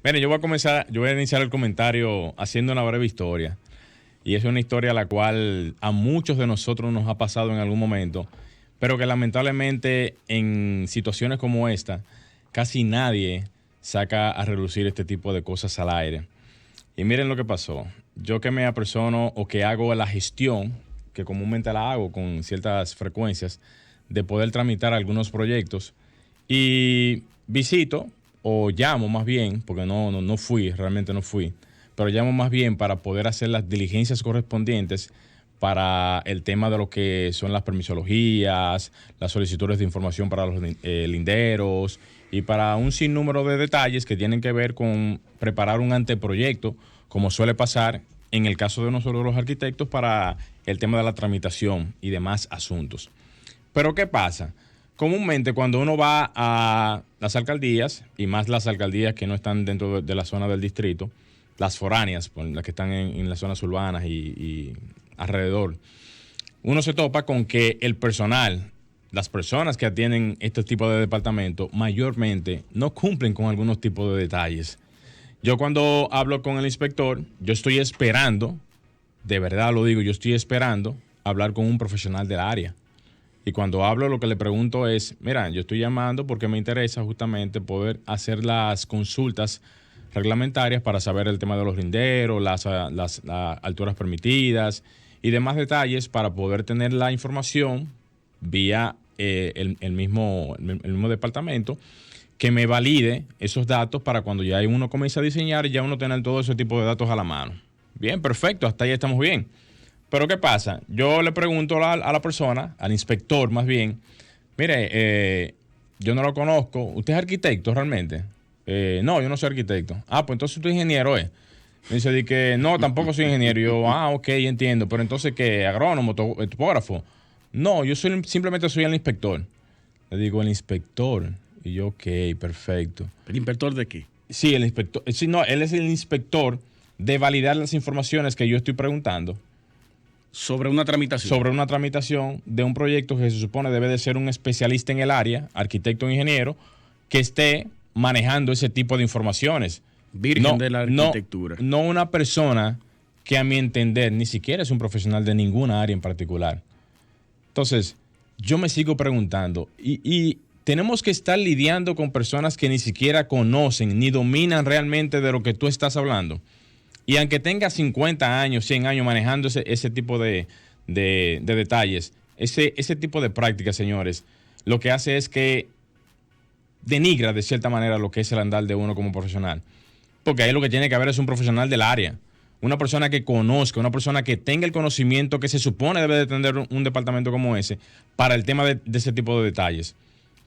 Miren, yo voy a iniciar el comentario haciendo una breve historia. Y es una historia a la cual a muchos de nosotros nos ha pasado en algún momento, pero que lamentablemente en situaciones como esta, casi nadie saca a relucir este tipo de cosas al aire. Y miren lo que pasó. Yo que me apersono o que hago la gestión, que comúnmente la hago con ciertas frecuencias, de poder tramitar algunos proyectos, y visito o llamo más bien, porque realmente no fui, pero llamo más bien para poder hacer las diligencias correspondientes para el tema de lo que son las permisologías, las solicitudes de información para los linderos y para un sinnúmero de detalles que tienen que ver con preparar un anteproyecto, como suele pasar en el caso de nosotros los arquitectos para el tema de la tramitación y demás asuntos. Pero ¿qué pasa? Comúnmente cuando uno va a las alcaldías, y más las alcaldías que no están dentro de la zona del distrito, las foráneas, las que están en las zonas urbanas y alrededor, uno se topa con que el personal, las personas que atienden este tipo de departamento, mayormente no cumplen con algunos tipos de detalles. Yo cuando hablo con el inspector, yo estoy esperando, de verdad lo digo, yo estoy esperando hablar con un profesional del área. Y cuando hablo, lo que le pregunto es, mira, yo estoy llamando porque me interesa justamente poder hacer las consultas reglamentarias para saber el tema de los linderos, las alturas permitidas y demás detalles para poder tener la información vía el mismo departamento que me valide esos datos para cuando ya uno comience a diseñar y ya uno tener todo ese tipo de datos a la mano. Bien, perfecto, hasta ahí estamos bien. Pero ¿qué pasa? Yo le pregunto a la persona, al inspector más bien, mire, yo no lo conozco, ¿usted es arquitecto realmente? No, yo no soy arquitecto. Ah, pues entonces usted es ingeniero, ¿eh? Me dice que no, tampoco soy ingeniero. Y yo, ok, entiendo, pero entonces ¿qué? ¿Agrónomo, topógrafo? No, yo simplemente soy el inspector. Le digo, el inspector. Y yo, ok, perfecto. ¿El inspector de qué? Sí, el inspector. Sí, no, él es el inspector de validar las informaciones que yo estoy preguntando. Sobre una tramitación. Sobre una tramitación de un proyecto que se supone debe de ser un especialista en el área, arquitecto o ingeniero, que esté manejando ese tipo de informaciones. Virgen de la arquitectura. No una persona que a mi entender ni siquiera es un profesional de ninguna área en particular. Entonces, yo me sigo preguntando, y tenemos que estar lidiando con personas que ni siquiera conocen ni dominan realmente de lo que tú estás hablando. Y aunque tenga 50 años, 100 años manejando ese tipo de detalles, ese tipo de prácticas, señores, lo que hace es que denigra de cierta manera lo que es el andar de uno como profesional. Porque ahí lo que tiene que haber es un profesional del área, una persona que conozca, una persona que tenga el conocimiento que se supone debe de tener un departamento como ese para el tema de ese tipo de detalles.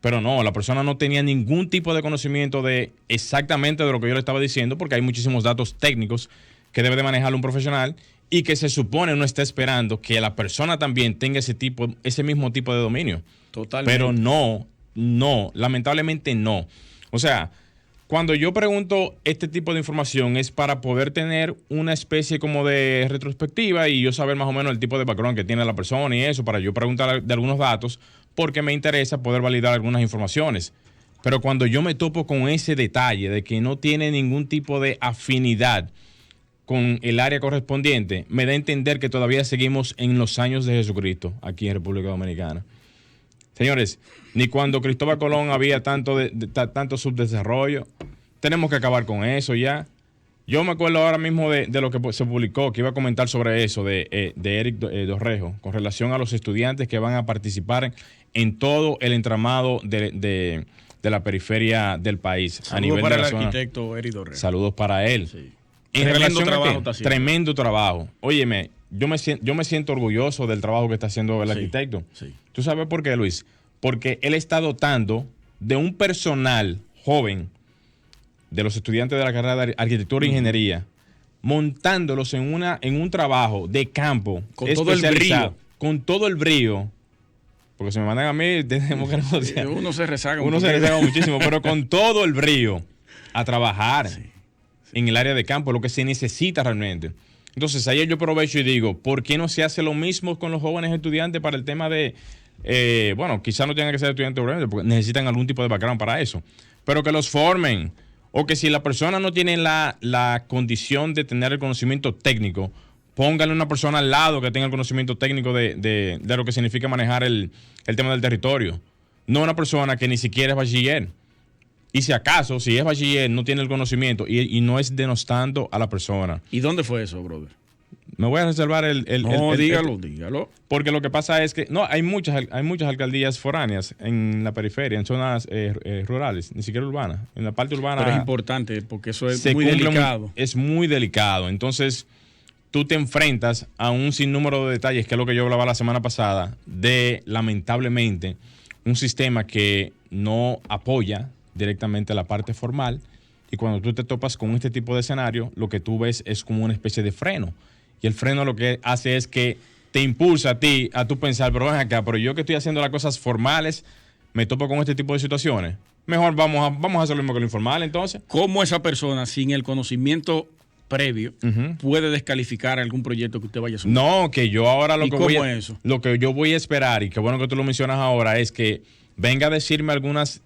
Pero no, la persona no tenía ningún tipo de conocimiento de exactamente de lo que yo le estaba diciendo, porque hay muchísimos datos técnicos que debe de manejar un profesional y que se supone uno está esperando que la persona también tenga ese mismo tipo de dominio. Totalmente. Pero no, lamentablemente no. O sea, cuando yo pregunto este tipo de información es para poder tener una especie como de retrospectiva y yo saber más o menos el tipo de background que tiene la persona y eso, para yo preguntar de algunos datos, porque me interesa poder validar algunas informaciones. Pero cuando yo me topo con ese detalle de que no tiene ningún tipo de afinidad con el área correspondiente, me da a entender que todavía seguimos en los años de Jesucristo aquí en República Dominicana. Señores, ni cuando Cristóbal Colón había tanto subdesarrollo. Tenemos que acabar con eso ya. Yo me acuerdo ahora mismo de lo que se publicó, que iba a comentar sobre eso, de Eric Dorrejo, con relación a los estudiantes que van a participar en todo el entramado de la periferia del país. Saludos a nivel para de la el zona. Arquitecto Eric Dorrejo. Saludos para él. Sí. En Tremendo relación trabajo a tremendo trabajo. Óyeme, yo me siento orgulloso del trabajo que está haciendo el arquitecto. Sí. ¿Tú sabes por qué, Luis? Porque él está dotando de un personal joven de los estudiantes de la carrera de arquitectura e ingeniería, montándolos en un trabajo de campo con todo el brillo. Con todo el brillo. Porque si me mandan a mí, tenemos que negociar. Uno se rezaga muchísimo, pero con todo el brillo a trabajar en el área de campo, lo que se necesita realmente. Entonces, ahí yo aprovecho y digo, ¿por qué no se hace lo mismo con los jóvenes estudiantes para el tema de, quizás no tengan que ser estudiantes obviamente, porque necesitan algún tipo de background para eso, pero que los formen, O que si la persona no tiene la condición de tener el conocimiento técnico, póngale una persona al lado que tenga el conocimiento técnico de lo que significa manejar el tema del territorio. No una persona que ni siquiera es bachiller. Y si acaso, si es bachiller, no tiene el conocimiento y no es denostando a la persona. ¿Y dónde fue eso, brother? Me voy a reservar dígalo. Porque lo que pasa es que hay muchas alcaldías foráneas en la periferia, en zonas rurales, ni siquiera urbanas. En la parte urbana. Pero es importante porque eso es muy delicado. Es muy delicado. Entonces, tú te enfrentas a un sinnúmero de detalles, que es lo que yo hablaba la semana pasada, de lamentablemente un sistema que no apoya directamente la parte formal. Y cuando tú te topas con este tipo de escenario, lo que tú ves es como una especie de freno. Y el freno lo que hace es que te impulsa a ti a tú pensar, pero ven acá, pero yo que estoy haciendo las cosas formales, me topo con este tipo de situaciones. Mejor vamos a hacer lo mismo que lo informal, entonces. ¿Cómo esa persona, sin el conocimiento previo, puede descalificar algún proyecto que usted vaya a subir? No, que yo ahora lo que yo voy a esperar, y qué bueno que tú lo mencionas ahora, es que venga a decirme algunos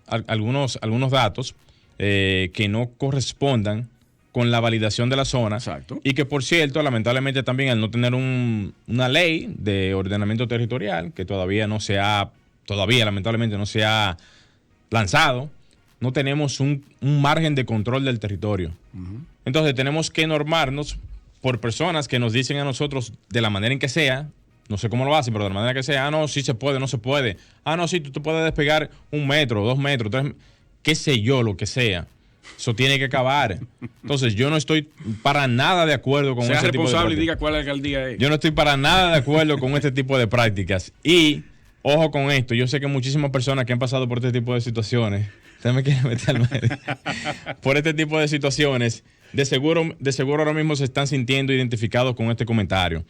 datos que no correspondan con la validación de la zona. Exacto. Y que, por cierto, lamentablemente también al no tener una ley de ordenamiento territorial, que lamentablemente no se ha lanzado, no tenemos un margen de control del territorio. Entonces tenemos que normarnos por personas que nos dicen a nosotros de la manera en que sea, no sé cómo lo hacen, pero de la manera que sea, no, sí se puede, no se puede. No, sí, tú te puedes despegar 1 metro, 2 metros, 3 metros, qué sé yo, lo que sea. Eso tiene que acabar. Entonces, yo no estoy para nada de acuerdo con ese tipo de prácticas. Sea responsable y diga cuál alcaldía es. Yo no estoy para nada de acuerdo con este tipo de prácticas. Y, ojo con esto, yo sé que muchísimas personas que han pasado por este tipo de situaciones, usted me quiere meter al medio, por este tipo de situaciones, de seguro ahora mismo se están sintiendo identificados con este comentario.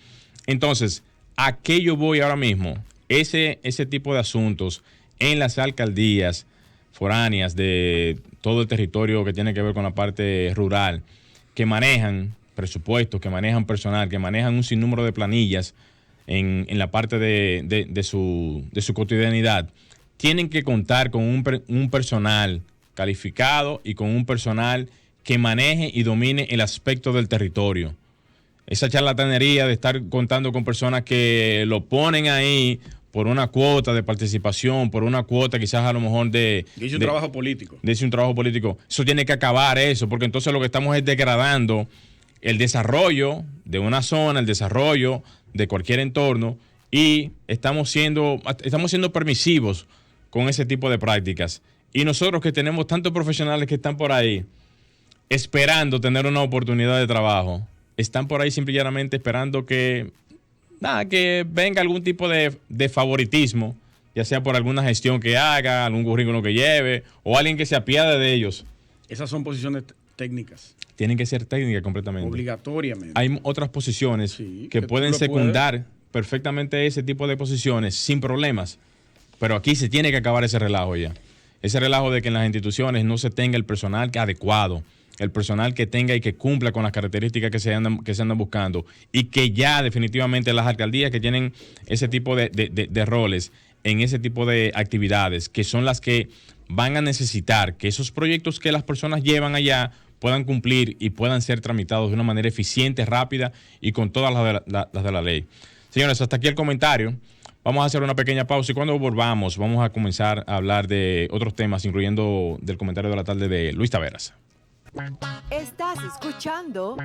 Entonces, ¿a qué yo voy ahora mismo? Ese tipo de asuntos en las alcaldías foráneas de todo el territorio que tiene que ver con la parte rural, que manejan presupuestos, que manejan personal, que manejan un sinnúmero de planillas en la parte de su cotidianidad, tienen que contar con un personal calificado y con un personal que maneje y domine el aspecto del territorio. Esa charlatanería de estar contando con personas que lo ponen ahí por una cuota de participación, por una cuota quizás a lo mejor Dice un trabajo político. Dice un trabajo político. Eso tiene que acabar eso, porque entonces lo que estamos es degradando el desarrollo de una zona, el desarrollo de cualquier entorno, y estamos siendo permisivos con ese tipo de prácticas. Y nosotros que tenemos tantos profesionales que están por ahí esperando tener una oportunidad de trabajo, están por ahí simplemente esperando que venga algún tipo de favoritismo, ya sea por alguna gestión que haga, algún currículum que lleve, o alguien que se apiade de ellos. Esas son posiciones técnicas. Tienen que ser técnicas completamente. Obligatoriamente. Hay otras posiciones que pueden secundar perfectamente ese tipo de posiciones sin problemas, pero aquí se tiene que acabar ese relajo ya. Ese relajo de que en las instituciones no se tenga el personal adecuado, el personal que tenga y que cumpla con las características que se andan buscando, y que ya definitivamente las alcaldías que tienen ese tipo de roles en ese tipo de actividades, que son las que van a necesitar que esos proyectos que las personas llevan allá puedan cumplir y puedan ser tramitados de una manera eficiente, rápida y con todas las de la ley. Señores, hasta aquí el comentario. Vamos a hacer una pequeña pausa y cuando volvamos vamos a comenzar a hablar de otros temas, incluyendo del comentario de la tarde de Luis Taveras. Estás escuchando